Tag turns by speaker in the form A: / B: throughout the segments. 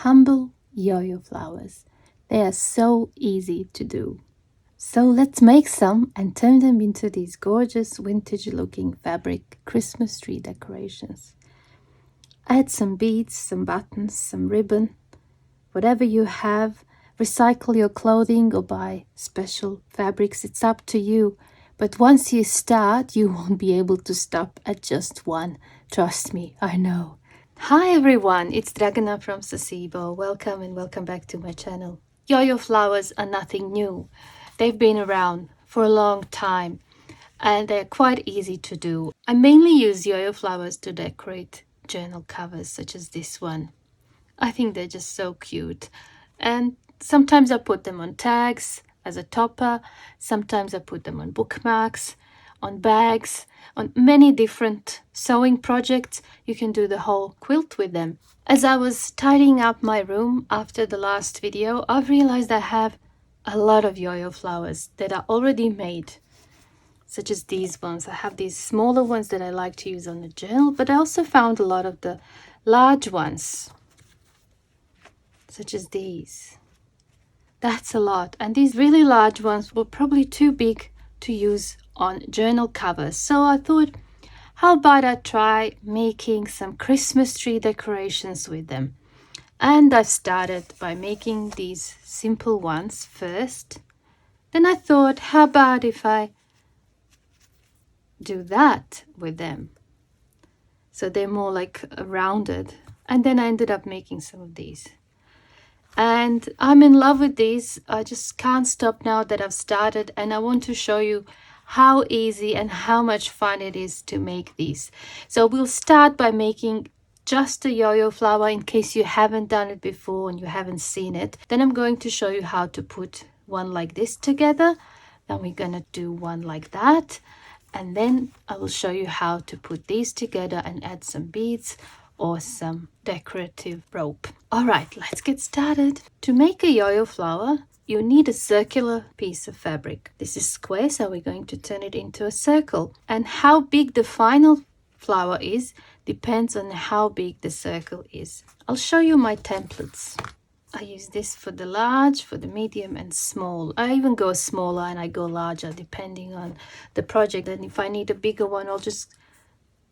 A: humble yo-yo flowers. They are so easy to do. So let's make some and turn them into these gorgeous vintage looking fabric Christmas tree decorations. Add some beads, some buttons, some ribbon, whatever you have. Recycle your clothing or buy special fabrics, it's up to you. But once you start, you won't be able to stop at just one. Trust me, I know. Hi everyone, it's Dragana from Saacibo. Welcome and welcome back to my channel. Yo-yo flowers are nothing new. They've been around for a long time and they're quite easy to do. I mainly use yo-yo flowers to decorate journal covers such as this one. I think they're just so cute. And sometimes I put them on tags as a topper. Sometimes I put them on bookmarks, on bags, on many different sewing projects. You can do the whole quilt with them. As I was tidying up my room after the last video, I've realized I have a lot of yo-yo flowers that are already made, such as these ones. I have these smaller ones that I like to use on the journal, but I also found a lot of the large ones, such as these. That's a lot, and these really large ones were probably too big to use on journal covers. So I thought, how about I try making some Christmas tree decorations with them? And I started by making these simple ones first. Then I thought, how about if I do that with them? So they're more like rounded. And then I ended up making some of these. And I'm in love with these. I just can't stop now that I've started, and I want to show you how easy and how much fun it is to make these. So we'll start by making just a yo-yo flower in case you haven't done it before and you haven't seen it. Then I'm going to show you how to put one like this together. Then we're going to do one like that. And then I will show you how to put these together and add some beads or some decorative rope. All right, let's get started. To make a yo-yo flower, you need a circular piece of fabric. This is square, so we're going to turn it into a circle. And how big the final flower is depends on how big the circle is. I'll show you my templates. I use this for the large, for the medium and small. I even go smaller and I go larger depending on the project. And if I need a bigger one, I'll just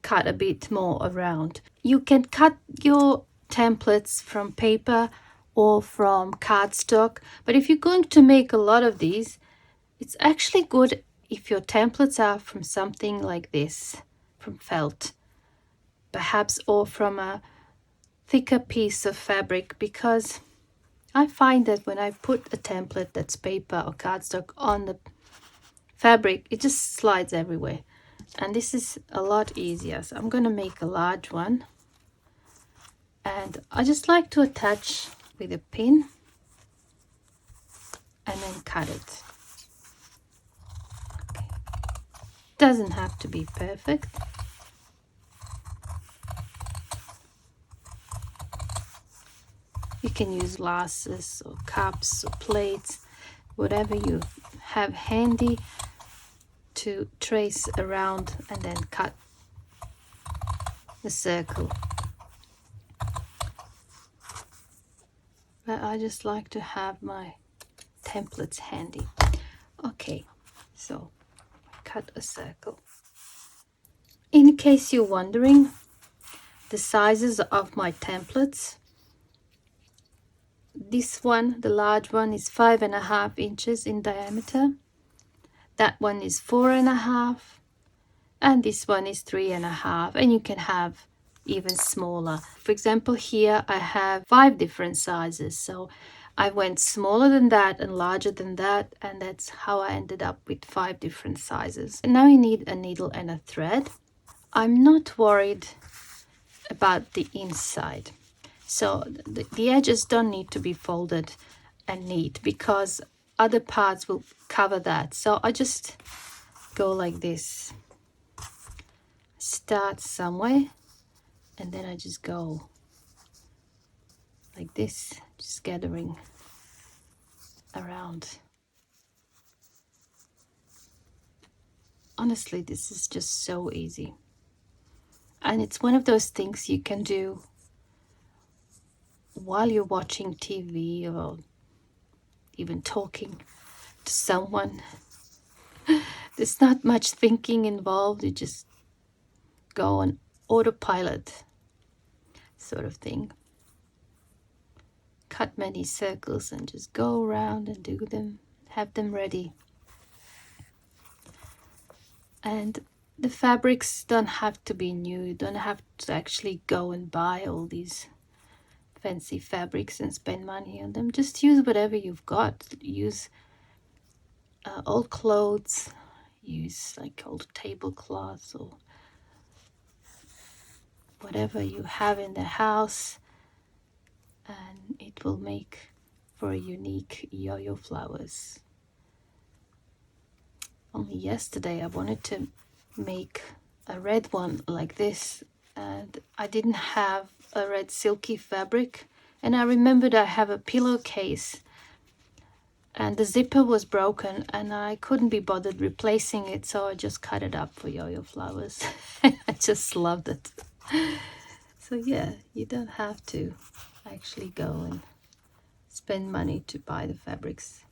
A: cut a bit more around. You can cut your templates from paper or from cardstock, but if you're going to make a lot of these, it's actually good if your templates are from something like this, from felt perhaps, or from a thicker piece of fabric, because I find that when I put a template that's paper or cardstock on the fabric, it just slides everywhere. And this is a lot easier. So I'm going to make a large one. And I just like to attach with a pin and then cut it. Okay. Doesn't have to be perfect. You can use glasses or cups or plates, whatever you have handy to trace around and then cut the circle. But I just like to have my templates handy. Okay, so cut a circle. In case you're wondering, the sizes of my templates, this one, the large one, is 5.5 inches in diameter. That one is 4.5, and this one is 3.5, and you can have even smaller. For example, here I have 5 different sizes, so I went smaller than that and larger than that, and that's how I ended up with 5 different sizes. And now you need a needle and a thread. I'm not worried about the inside, so the edges don't need to be folded and neat because other parts will cover that. So I just go like this, start somewhere, and then I just go like this, just gathering around. Honestly, this is just so easy, and it's one of those things you can do while you're watching TV or even talking to someone. There's not much thinking involved. You just go on autopilot sort of thing. Cut many circles and just go around and do them, have them ready. And the fabrics don't have to be new. You don't have to actually go and buy all these fancy fabrics and spend money on them. Just use whatever you've got. Use old clothes, use like old tablecloths or whatever you have in the house, and it will make for a unique yo-yo flowers. Only yesterday I wanted to make a red one like this, and I didn't have a red silky fabric, and I remembered I have a pillowcase and the zipper was broken and I couldn't be bothered replacing it, so I just cut it up for yo-yo flowers. I just loved it. So yeah, you don't have to actually go and spend money to buy the fabrics.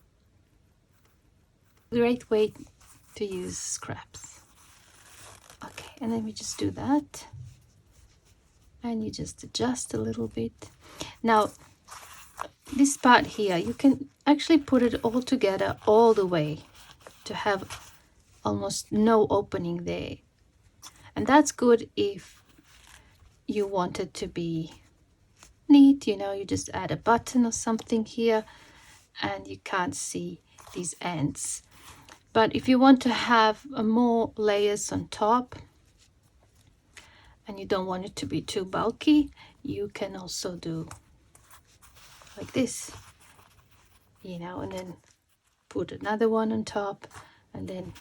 A: Great way to use scraps. Okay, and then we just do that, and you just adjust a little bit. Now this part here, you can actually put it all together all the way to have almost no opening there, and that's good if you want it to be neat. You know, you just add a button or something here and you can't see these ends. But if you want to have more layers on top and you don't want it to be too bulky, you can also do like this, you know, and then put another one on top and then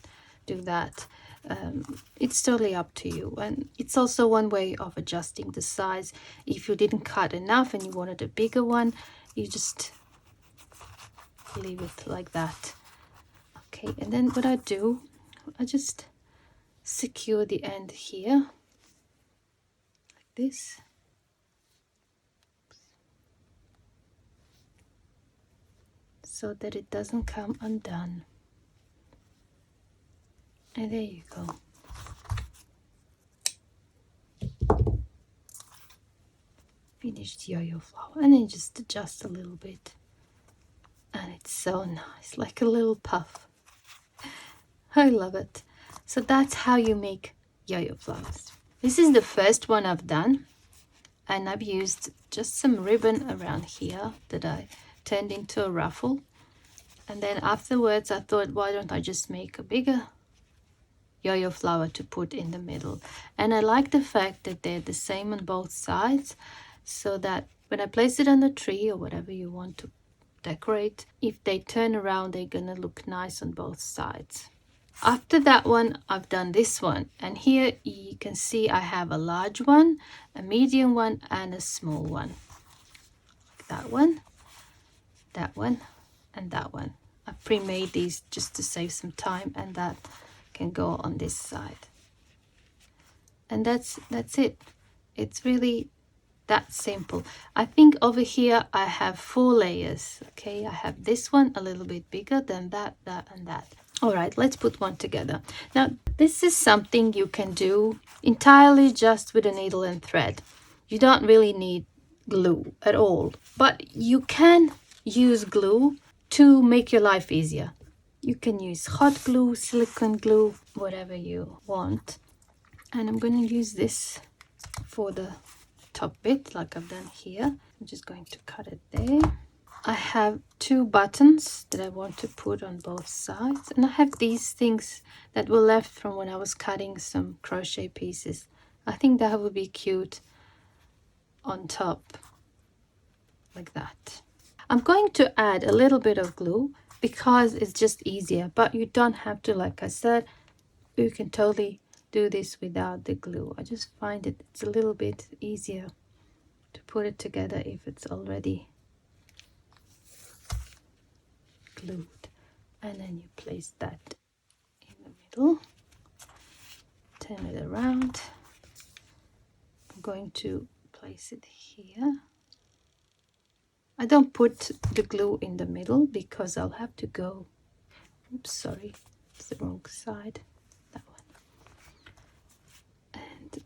A: do that. It's totally up to you, and it's also one way of adjusting the size. If you didn't cut enough and you wanted a bigger one, you just leave it like that. Okay, and then what I do, I just secure the end here like this. So that it doesn't come undone. And there you go. Finished yo-yo flower. And then just adjust a little bit. And it's so nice, like a little puff. I love it. So that's how you make yo-yo flowers. This is the first one I've done. And I've used just some ribbon around here that I turned into a ruffle. And then afterwards I thought, why don't I just make a bigger yo-yo flower to put in the middle. And I like the fact that they're the same on both sides, so that when I place it on the tree or whatever you want to decorate, if they turn around, they're gonna look nice on both sides. After that one, I've done this one, and here you can see I have a large one, a medium one, and a small one. Like that one, and that one. I pre-made these just to save some time, and that can go on this side. And that's it. It's really that simple. I think over here I have 4 layers. Okay, I have this one a little bit bigger than that, and that. All right, let's put one together. Now this is something you can do entirely just with a needle and thread. You don't really need glue at all, but you can use glue to make your life easier. You can use hot glue, silicone glue, whatever you want. And I'm going to use this for the top bit like I've done here. I'm just going to cut it there. I have 2 buttons that I want to put on both sides, and I have these things that were left from when I was cutting some crochet pieces. I think that would be cute on top like that. I'm going to add a little bit of glue because it's just easier, but you don't have to. Like I said, you can totally do this without the glue. I just find it's a little bit easier to put it together if it's already glued. And then you place that in the middle, turn it around. I'm going to place it here I don't put the glue in the middle because I'll have to go, oops, sorry, it's the wrong side, that one. And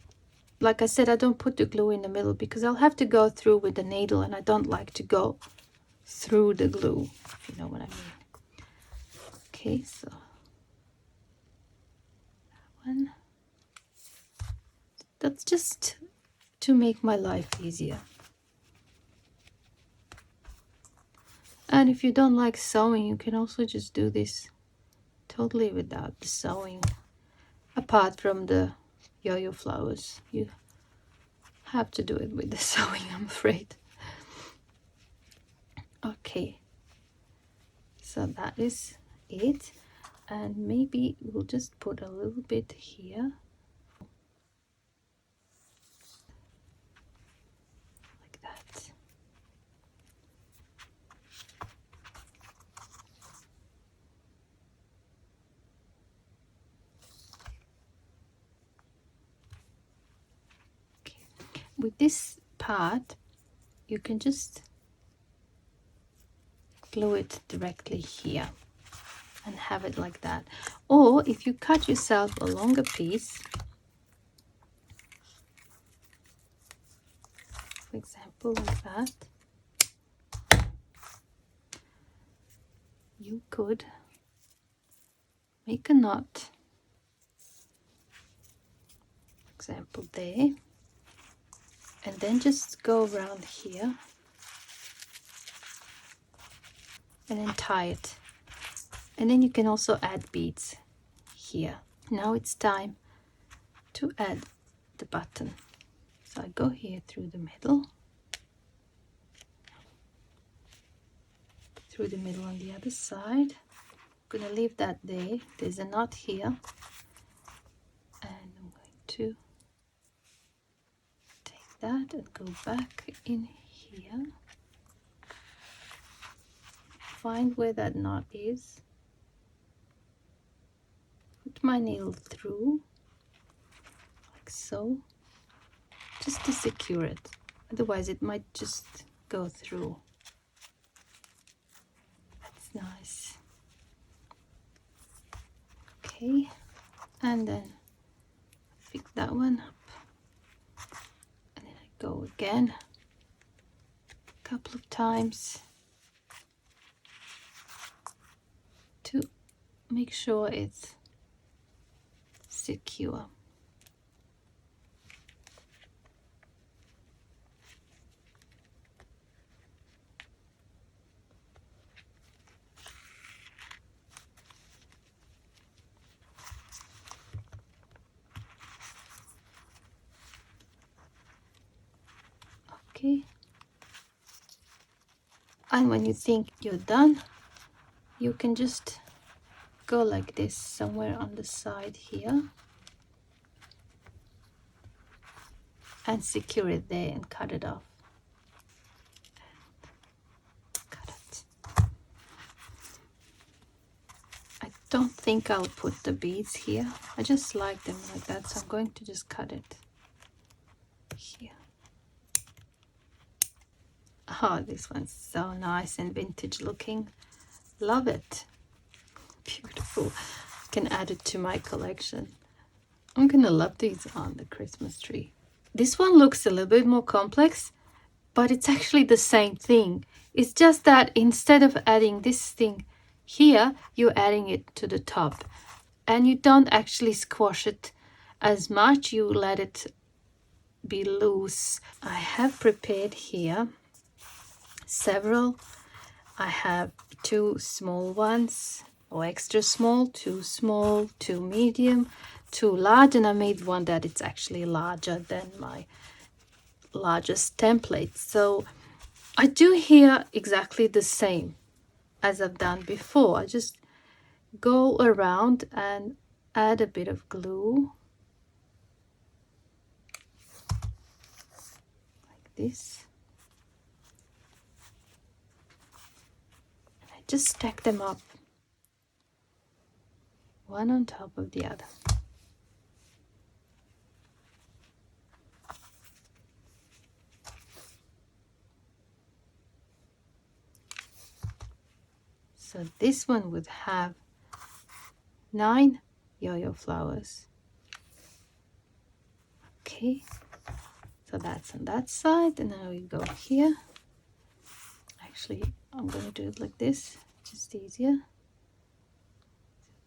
A: like I said, I don't put the glue in the middle because I'll have to go through with the needle, and I don't like to go through the glue, if you know what I mean. Okay, so that one. That's just to make my life easier. And if you don't like sewing, you can also just do this totally without the sewing. Apart from the yo-yo flowers, you have to do it with the sewing, I'm afraid. Okay, so that is it. And maybe we'll just put a little bit here. Like that. With this part, you can just glue it directly here and have it like that. Or if you cut yourself a longer piece, for example, like that, you could make a knot, for example, there, and then just go around here and then tie it. And then you can also add beads here. Now it's time to add the button. So I go here through the middle, through the middle on the other side. I'm gonna leave that there. There's a knot here, and I'm going to take that and go back in here. Find where that knot is. Put my needle through, like so, just to secure it. Otherwise it might just go through. That's nice. Okay, and then pick that one up, and then I go again a couple of times to make sure it's secure. Okay, and when you think you're done, you can just go like this somewhere on the side here and secure it there and cut it off. Cut it. I don't think I'll put the beads here. I just like them like that, so I'm going to just cut it here. Oh, this one's so nice and vintage looking. Love it. Beautiful. I can add it to my collection. I'm gonna love these on the Christmas tree. This one looks a little bit more complex, but it's actually the same thing. It's just that instead of adding this thing here, you're adding it to the top, and you don't actually squash it as much. You let it be loose. I have prepared here several. I have 2 small ones, or extra small, 2 small, 2 medium, 2 large, and I made one that it's actually larger than my largest template. So I do here exactly the same as I've done before. I just go around and add a bit of glue like this. And I just stack them up one on top of the other. So this one would have 9 yo-yo flowers. Okay, so that's on that side, and now we go here. Actually, I'm going to do it like this, just easier.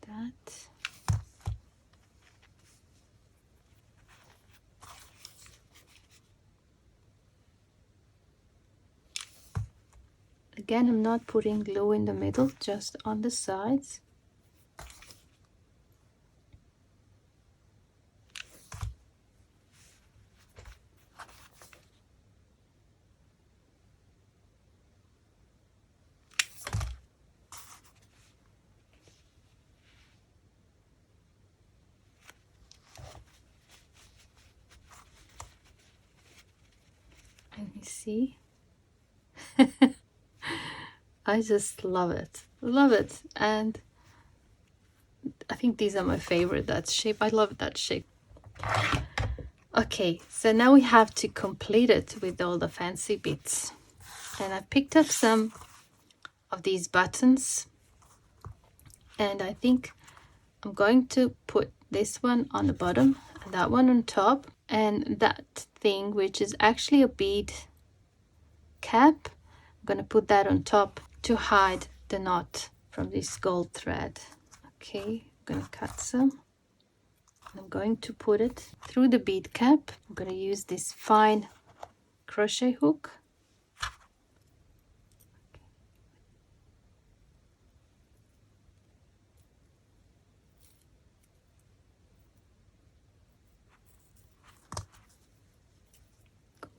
A: That. Again, I'm not putting glue in the middle, just on the sides. Let me see. I just love it. Love it. And I think these are my favorite, that shape. I love that shape. Okay, so now we have to complete it with all the fancy bits. And I picked up some of these buttons. And I think I'm going to put this one on the bottom and that one on top. And that thing, which is actually a bead cap, I'm going to put that on top to hide the knot from this gold thread. Okay, I'm going to cut some. I'm going to put it through the bead cap. I'm going to use this fine crochet hook.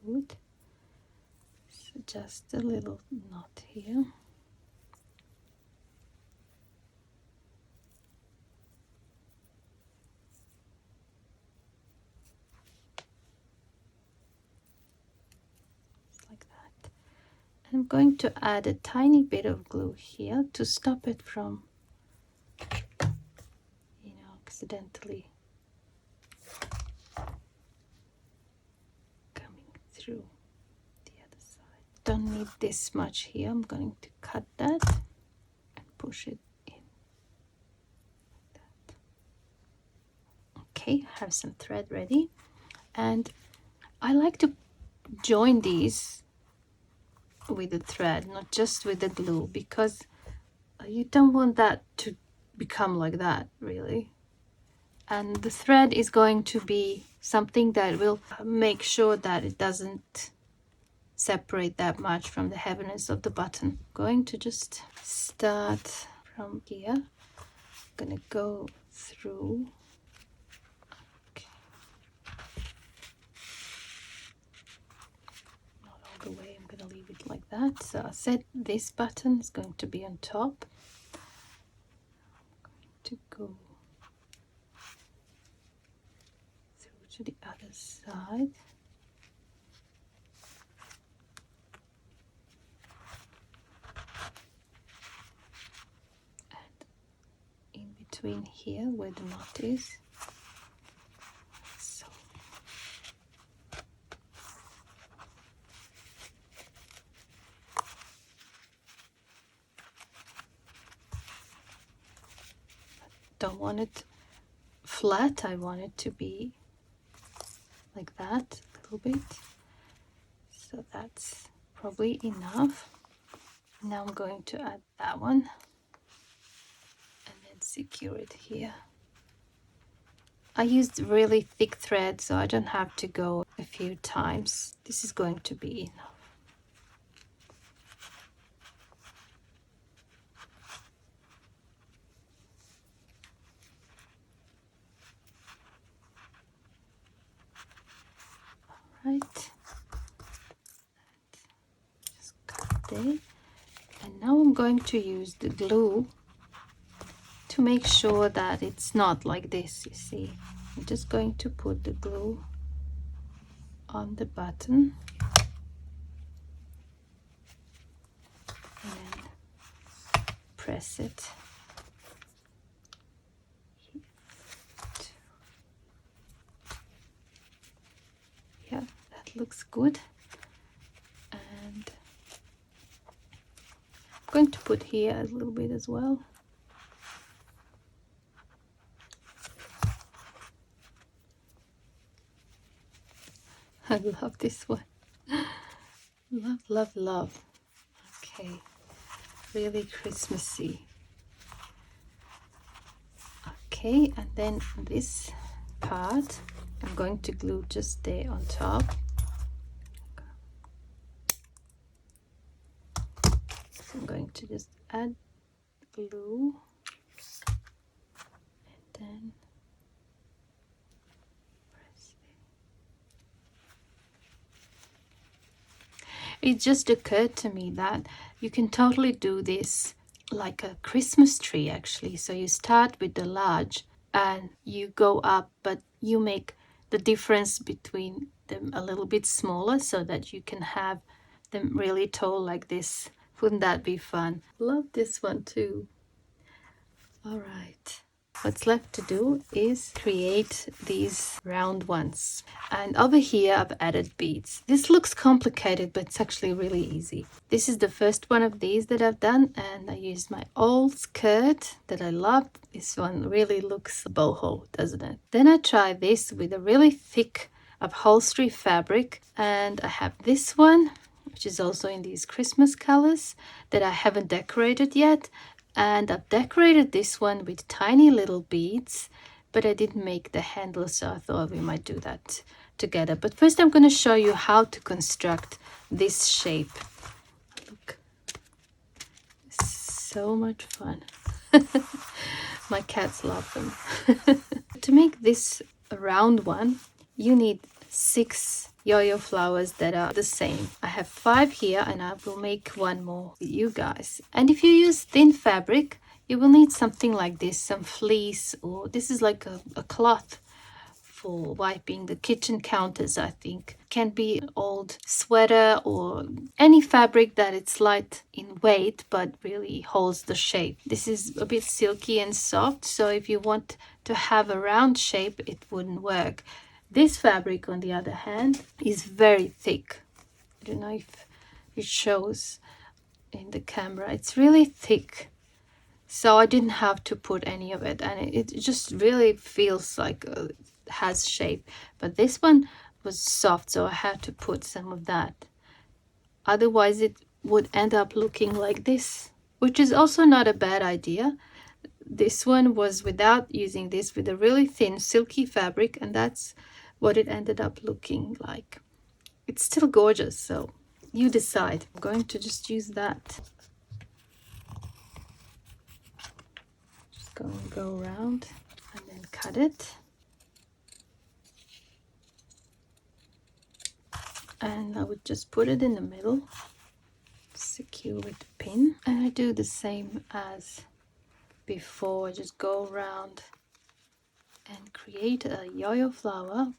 A: Good. So just a little knot here. Like that. I'm going to add a tiny bit of glue here to stop it from, accidentally coming through the other side. Don't need this much here. I'm going to cut that and push it in. Like that. Okay, have some thread ready. And I like to join these with the thread, not just with the glue, because you don't want that to become like that, really. And the thread is going to be something that will make sure that it doesn't separate that much from the heaviness of the button. I'm going to just start from here. I'm gonna go through. Okay. Not all the way, I'm gonna leave it like that. So I said this button is going to be on top. I'm going to go through to the other side. Between here where the knot is. So don't want it flat, I want it to be like that a little bit. So that's probably enough. Now I'm going to add that one and then secure it here. I used really thick thread, so I don't have to go a few times. This is going to be enough. All right. Just cut there. And now I'm going to use the glue to make sure that it's not like this, you see. I'm just going to put the glue on the button and then press it. Yeah, that looks good. And going to put here a little bit as well. I love this one. Love, love, love. Okay, really Christmassy. Okay, and then this part I'm going to glue just there on top. So I'm going to just add glue, and then press it. It just occurred to me that you can totally do this like a Christmas tree actually. So you start with the large and you go up, but you make the difference between them a little bit smaller so that you can have them really tall like this. Wouldn't that be fun? Love this one too. All right. What's left to do is create these round ones. And over here I've added beads. This looks complicated, but it's actually really easy. This is the first one of these that I've done, and I used my old skirt that I love. This one really looks boho, doesn't it? Then I try this with a really thick upholstery fabric, and I have this one, which is also in these Christmas colors that I haven't decorated yet. And I've decorated this one with tiny little beads, but I didn't make the handle, so I thought we might do that together. But first I'm going to show you how to construct this shape. Look, so much fun. My cats love them. To make this a round one, you need 6 yo-yo flowers that are the same. I have 5 here, and I will make one more with you guys. And if you use thin fabric, you will need something like this, some fleece, or this is like a cloth for wiping the kitchen counters, I think. Can be old sweater or any fabric that it's light in weight but really holds the shape. This is a bit silky and soft, so if you want to have a round shape, it wouldn't work. This fabric, on the other hand, is very thick. I don't know if it shows in the camera. It's really thick. So I didn't have to put any of it. And it just really feels like it has shape. But this one was soft, so I had to put some of that. Otherwise, it would end up looking like this, which is also not a bad idea. This one was without using this, with a really thin silky fabric, and that's what it ended up looking like. It's still gorgeous, so you decide. I'm going to just use that. Just go around and then cut it. And I would just put it in the middle, secure with the pin. And I do the same as before. I just go around and create a yo-yo flower.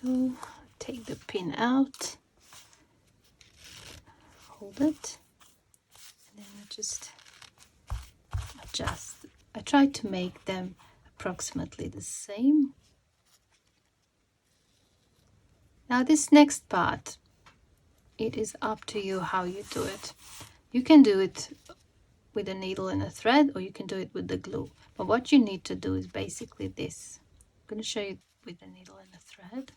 A: So take the pin out, hold it, and then I just adjust. I try to make them approximately the same. Now this next part, it is up to you how you do it. You can do it with a needle and a thread, or you can do it with the glue. But what you need to do is basically this. I'm going to show you with the needle and the thread.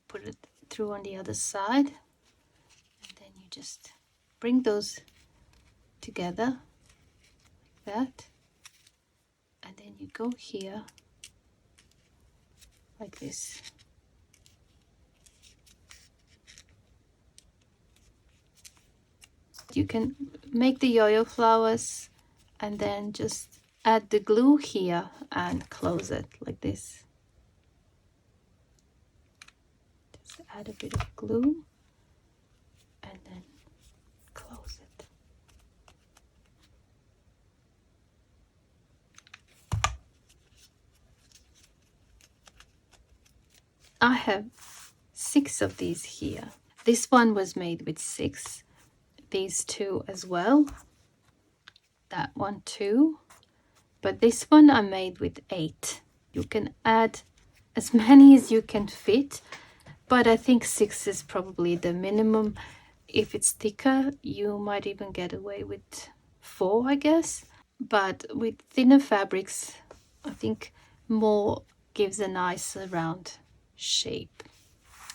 A: Put it through on the other side, and then you just bring those together like that, and then you go here like this. You can make the yo-yo flowers and then just add the glue here and close it like this. Just add a bit of glue and then close it. I have 6 of these here. This one was made with 6. These 2 as well. That one too. But this one I made with 8. You can add as many as you can fit, but I think 6 is probably the minimum. If it's thicker, you might even get away with 4, I guess. But with thinner fabrics, I think more gives a nicer round shape.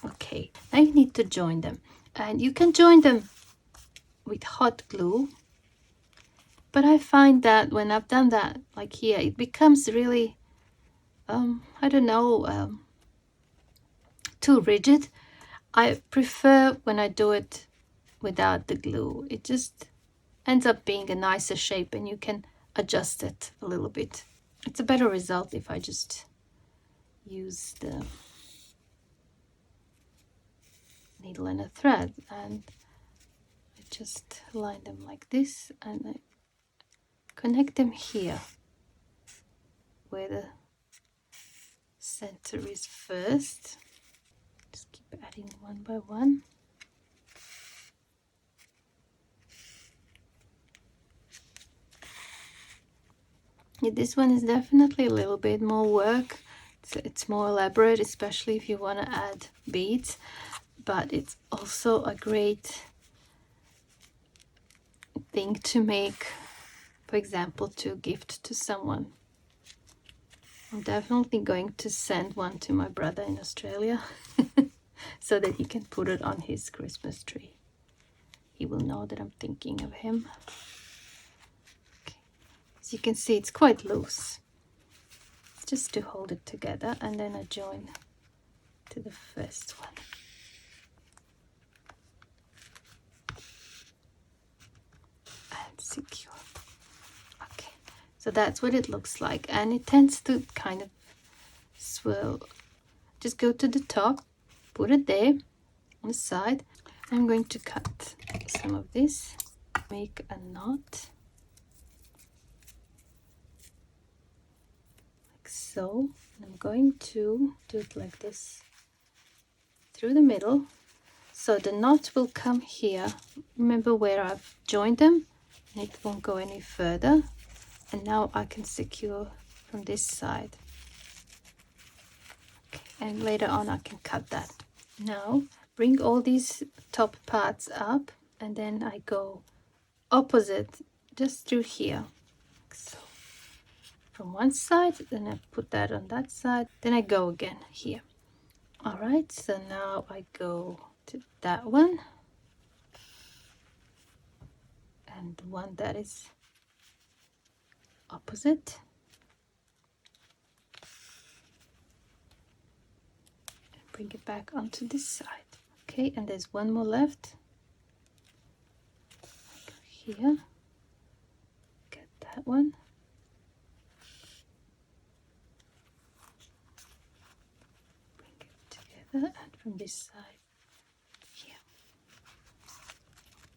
A: Okay, now you need to join them, and you can join them with hot glue, but I find that when I've done that, like here, it becomes really I don't know, too rigid. I prefer when I do it without the glue. It just ends up being a nicer shape, and you can adjust it a little bit. It's a better result if I just use the needle and a thread, and I just line them like this, and I connect them here where the center is first. Just keep adding one by one. Yeah, this one is definitely a little bit more work. It's more elaborate, especially if you want to add beads, but it's also a great thing to make, for example, to gift to someone. I'm definitely going to send one to my brother in Australia so that he can put it on his Christmas tree. He will know that I'm thinking of him. Okay. As you can see, it's quite loose. It's just to hold it together, and then I join to the first one. And secure. Okay, so that's what it looks like, and it tends to kind of swirl. Just go to the top, put it there on the side. I'm going to cut some of this, make a knot like so, and I'm going to do it like this through the middle, so the knot will come here. Remember where I've joined them, and it won't go any further. And now I can secure from this side. Okay. And later on I can cut that. Now bring all these top parts up, and then I go opposite just through here, like so. From one side, then I put that on that side, then I go again here. All right, so now I go to that one, and the one that is opposite, and bring it back onto this side. Okay, and there's one more left. Go here, get that one, bring it together, and from this side here.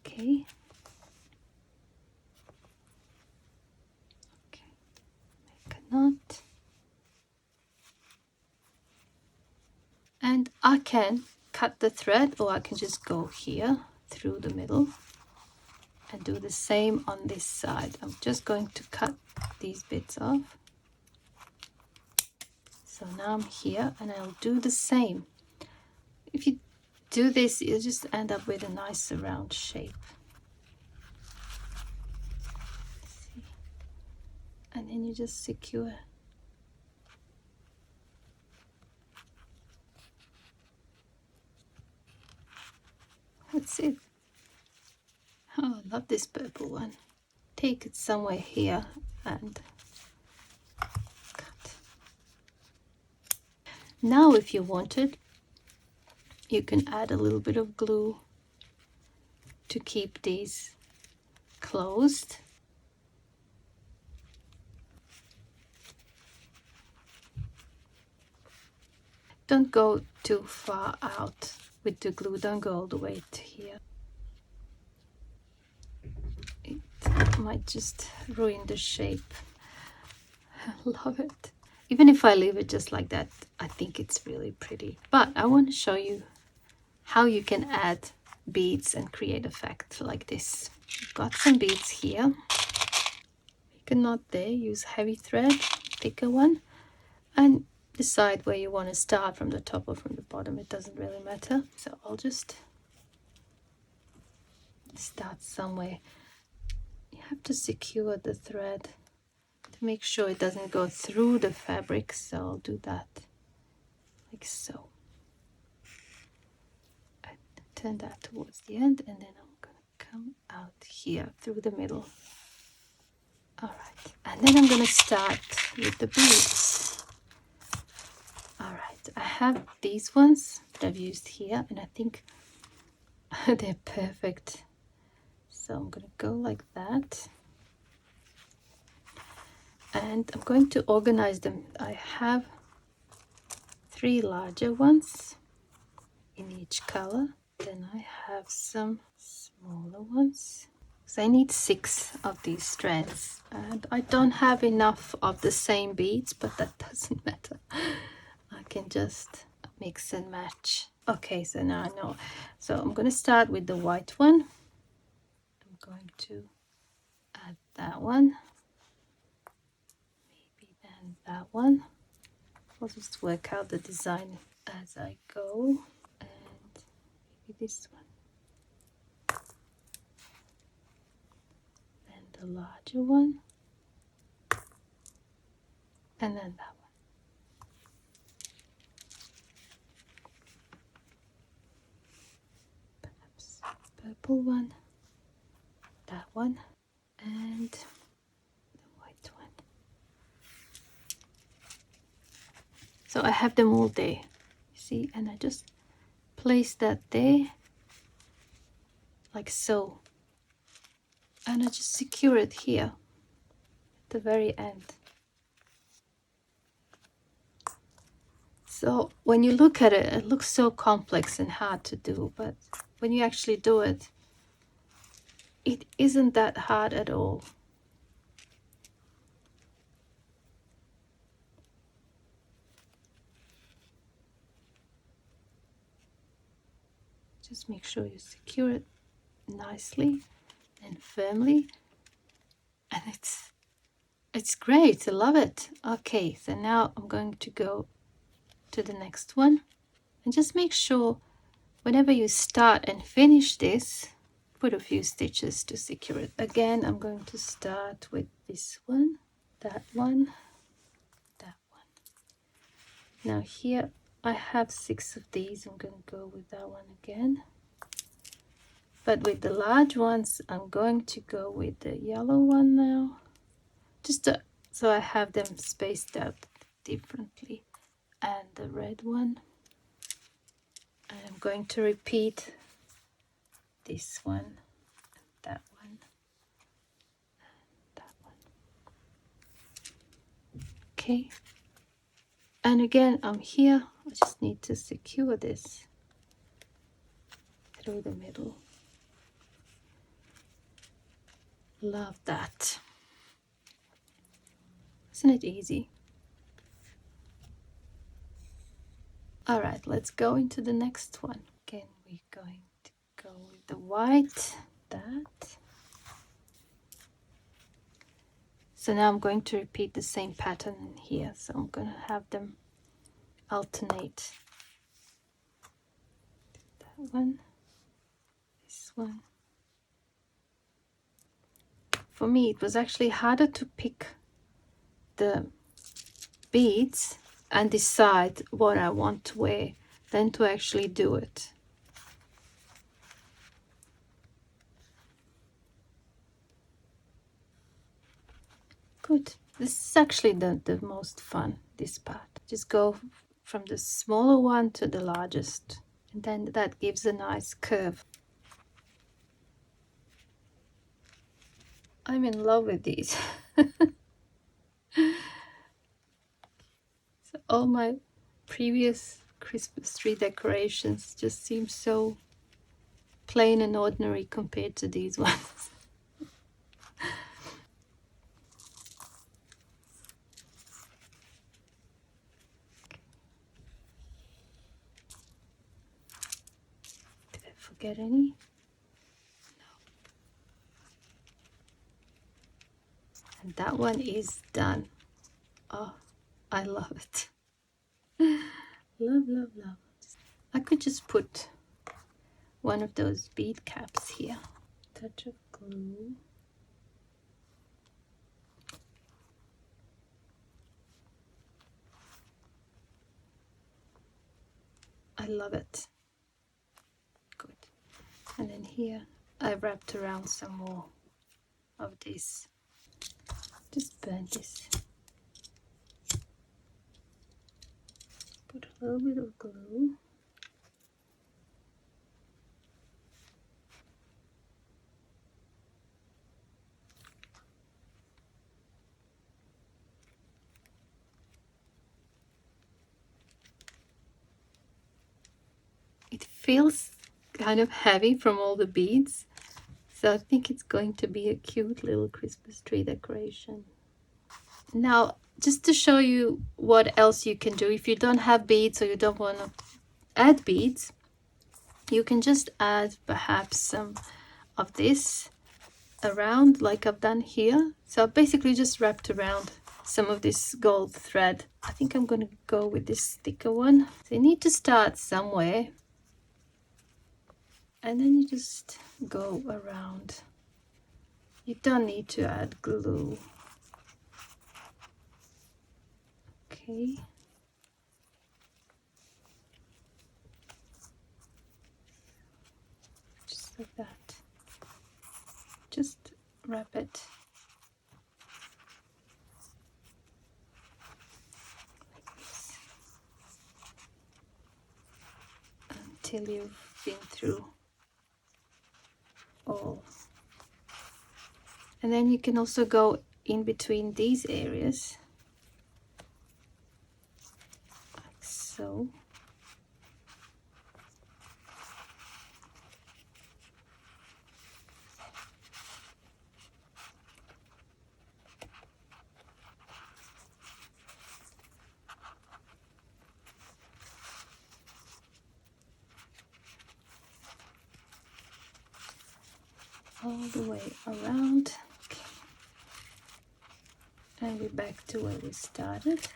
A: Okay. Okay, make a knot. And I can cut the thread, or I can just go here through the middle and do the same on this side. I'm just going to cut these bits off. So now I'm here, and I'll do the same. If you do this, you'll just end up with a nice round shape. See? And then you just secure. That's it. Oh, not this purple one. Take it somewhere here and cut. Now if you wanted, you can add a little bit of glue to keep these closed. Don't go too far out with the glue, don't go all the way to here. It might just ruin the shape. I love it. Even if I leave it just like that, I think it's really pretty. But I want to show you how you can add beads and create effect like this. I've got some beads here. Make a knot there, use heavy thread, thicker one, and decide where you want to start, from the top or from the bottom, it doesn't really matter. So I'll just start somewhere. You have to secure the thread to make sure it doesn't go through the fabric, so I'll do that like so. And turn that towards the end, and then I'm gonna come out here through the middle. All right, and then I'm gonna start with the beads. All right, I have these ones that I've used here, and I think they're perfect. So I'm gonna go like that, and I'm going to organize them. I have 3 larger ones in each color, then I have some smaller ones. So I need 6 of these strands, and I don't have enough of the same beads, but that doesn't matter. I can just mix and match. Okay, so now I know. So I'm going to start with the white one. I'm going to add that one, maybe then that one. I'll just work out the design as I go, and maybe this one, then the larger one, and then that one. Perhaps purple one, that one, and the white one. So I have them all there, see, and I just place that there like so, and I just secure it here at the very end. So when you look at it, it looks so complex and hard to do, but when you actually do it, it isn't that hard at all. Just make sure you secure it nicely and firmly, and it's great. I love it. Okay, so now I'm going to go to the next one, and just make sure whenever you start and finish this, put a few stitches to secure it. Again, I'm going to start with this one, that one, that one. Now here I have 6 of these. I'm going to go with that one again, but with the large ones I'm going to go with the yellow one now, just so I have them spaced out differently, and the red one. And I'm going to repeat this one, that one, that one. Okay, and again I'm here, I just need to secure this through the middle. Love that. Isn't it easy? All right, let's go into the next one. Again, we're going to go with the white, that. So now I'm going to repeat the same pattern here. So I'm going to have them alternate. That one, this one. For me, it was actually harder to pick the beads and decide what I want to wear than to actually do it. Good. This is actually the most fun, this part. Just go from the smaller one to the largest, and then that gives a nice curve. I'm in love with these. So all my previous Christmas tree decorations just seem so plain and ordinary compared to these ones. Did I forget any? No. And that one is done. Oh, I love it. Love, love, love. I could just put one of those bead caps here. Touch of glue. I love it. Good. And then here I wrapped around some more of this. Just burn this. Put a little bit of glue. It feels kind of heavy from all the beads, so I think it's going to be a cute little Christmas tree decoration. Now, just to show you what else you can do, if you don't have beads or you don't want to add beads, you can just add perhaps some of this around like I've done here. So I basically just wrapped around some of this gold thread. I think I'm going to go with this thicker one. So you need to start somewhere, and then you just go around. You don't need to add glue. Okay. Just like that. Just wrap it like this until you've been through all. And then you can also go in between these areas, like so. All the way around. Okay. And we're back to where we started.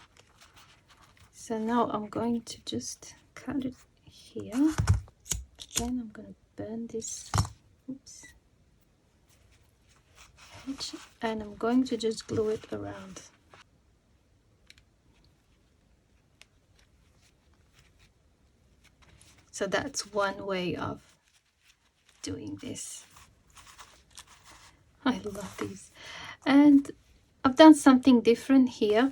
A: So now I'm going to just cut it here. Again, I'm going to burn this. Oops. Edge, and I'm going to just glue it around. So that's one way of doing this. I love these. And I've done something different here.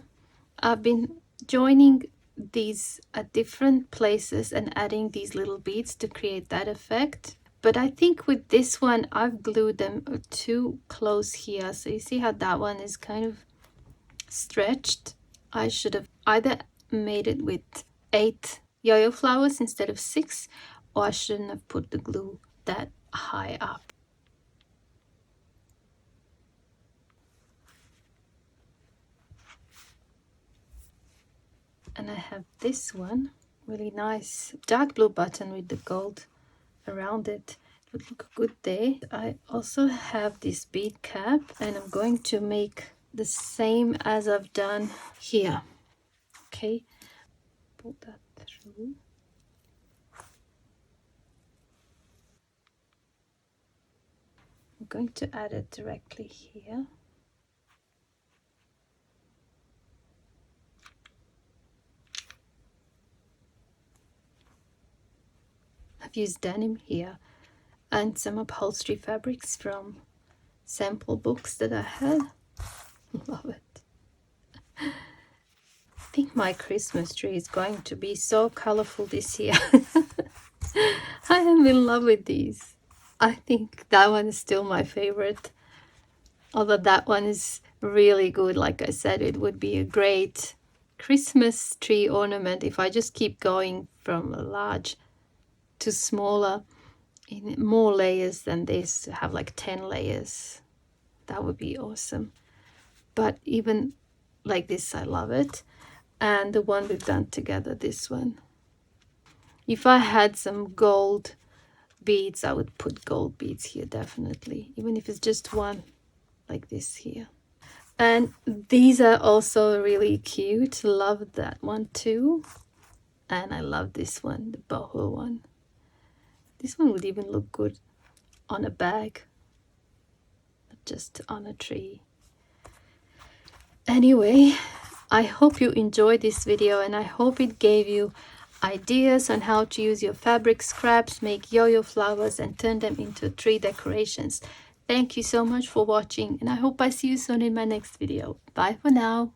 A: I've been joining these at different places and adding these little beads to create that effect. But I think with this one, I've glued them too close here. So you see how that one is kind of stretched? I should have either made it with 8 yo-yo flowers instead of 6, or I shouldn't have put the glue that high up. And I have this one, really nice dark blue button with the gold around it. It would look good there. I also have this bead cap, and I'm going to make the same as I've done here. Okay, pull that through. I'm going to add it directly here. I've used denim here and some upholstery fabrics from sample books that I had. Love it. I think my Christmas tree is going to be so colorful this year. I am in love with these. I think that one is still my favorite. Although that one is really good. Like I said, it would be a great Christmas tree ornament if I just keep going from large to smaller, in more layers than this, to have like 10 layers. That would be awesome. But even like this, I love it. And the one we've done together, this one. If I had some gold beads, I would put gold beads here, definitely. Even if it's just one, like this here. And these are also really cute. Love that one too. And I love this one, the boho one. This one would even look good on a bag, not just on a tree. Anyway, I hope you enjoyed this video, and I hope it gave you ideas on how to use your fabric scraps, make yo-yo flowers, and turn them into tree decorations. Thank you so much for watching, and I hope I see you soon in my next video. Bye for now.